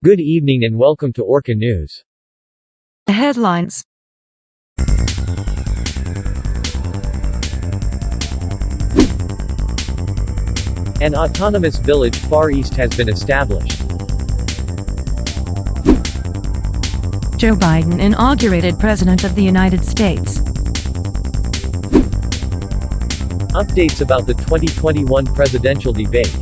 Good evening and welcome to Orca News. Headlines. An autonomous village Far East has been established. Joe Biden inaugurated President of the United States. Updates about the 2021 presidential debate.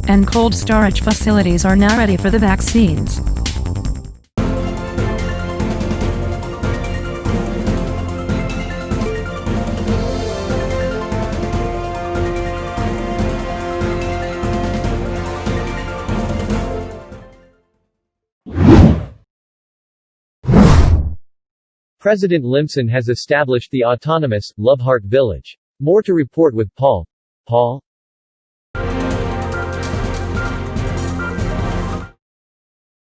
And cold storage facilities are now ready for the vaccines. President Limson has established the autonomous Loveheart village. More to report with Paul. Paul?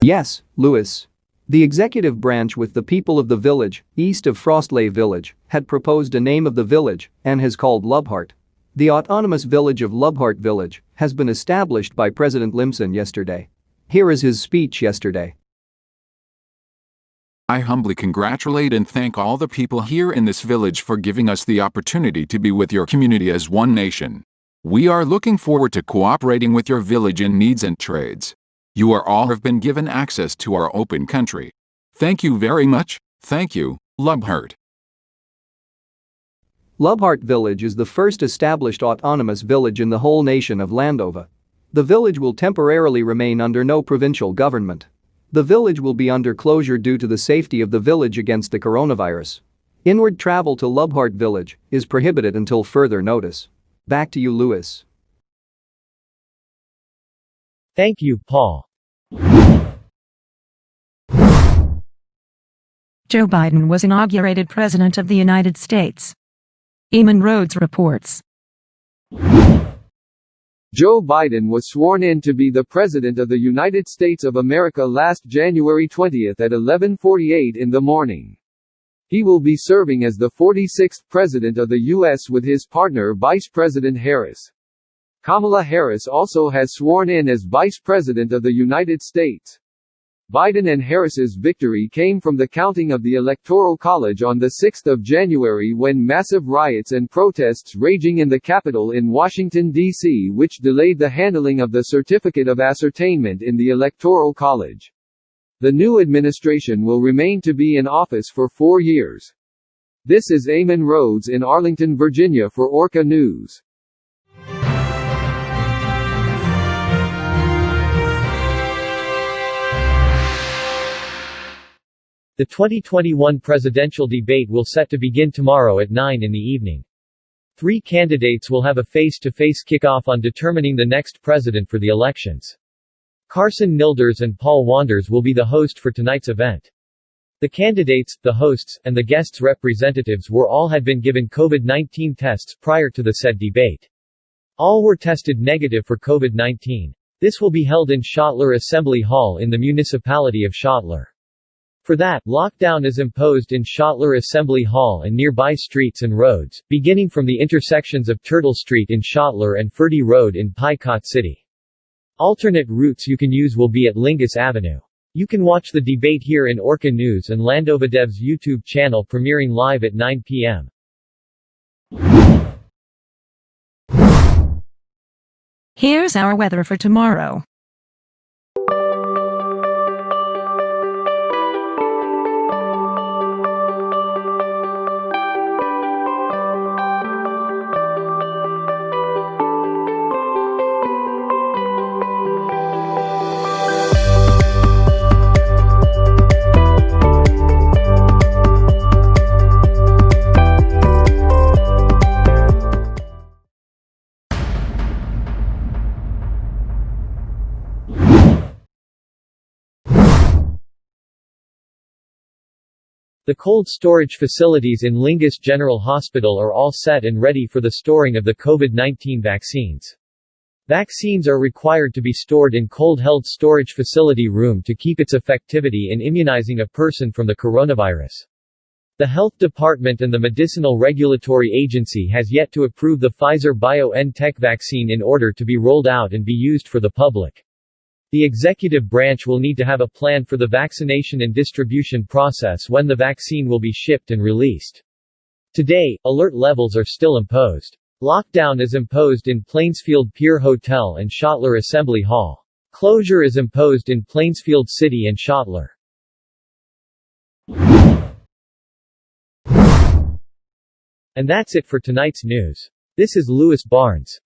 Yes, Louis. The executive branch with the people of the village, east of Frostley Village, had proposed a name of the village and has called Loveheart. The autonomous village of Loveheart Village has been established by President Limson yesterday. Here is his speech yesterday. I humbly congratulate and thank all the people here in this village for giving us the opportunity to be with your community as one nation. We are looking forward to cooperating with your village in needs and trades. You are all have been given access to our open country. Thank you very much. Thank you, Loveheart. Loveheart Village is the first established autonomous village in the whole nation of Landova. The village will temporarily remain under no provincial government. The village will be under closure due to the safety of the village against the coronavirus. Inward travel to Loveheart Village is prohibited until further notice. Back to you, Louis. Thank you, Paul. Joe Biden was inaugurated President of the United States. Eamon Rhodes reports. Joe Biden was sworn in to be the President of the United States of America last January 20 at 11:48 in the morning. He will be serving as the 46th President of the U.S. with his partner Vice President Harris. Kamala Harris also has sworn in as Vice President of the United States. Biden and Harris's victory came from the counting of the Electoral College on 6 January when massive riots and protests raging in the Capitol in Washington, D.C. which delayed the handling of the Certificate of Ascertainment in the Electoral College. The new administration will remain to be in office for 4 years. This is Eamon Rhodes in Arlington, Virginia for Orca News. The 2021 presidential debate will set to begin tomorrow at 9 in the evening. 3 candidates will have a face-to-face kickoff on determining the next president for the elections. Carson Nilders and Paul Wanders will be the host for tonight's event. The candidates, the hosts, and the guests' representatives had been given COVID-19 tests prior to the said debate. All were tested negative for COVID-19. This will be held in Schottler Assembly Hall in the municipality of Schottler. For that, lockdown is imposed in Schottler Assembly Hall and nearby streets and roads, beginning from the intersections of Turtle Street in Schottler and Ferdy Road in Picot City. Alternate routes you can use will be at Lingus Avenue. You can watch the debate here in Orca News and Landova Dev's YouTube channel premiering live at 9 p.m. Here's our weather for tomorrow. The cold storage facilities in Lingus General Hospital are all set and ready for the storing of the COVID-19 vaccines. Vaccines are required to be stored in cold-held storage facility room to keep its effectivity in immunizing a person from the coronavirus. The Health Department and the Medicinal Regulatory Agency has yet to approve the Pfizer-BioNTech vaccine in order to be rolled out and be used for the public. The executive branch will need to have a plan for the vaccination and distribution process when the vaccine will be shipped and released. Today, alert levels are still imposed. Lockdown is imposed in Plainsfield Pier Hotel and Schottler Assembly Hall. Closure is imposed in Plainsfield City and Schottler. And that's it for tonight's news. This is Louis Barnes.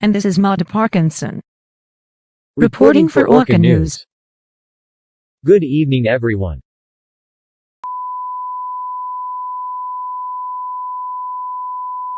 And this is Maude Parkinson. Reporting for Orca News. Good evening, everyone.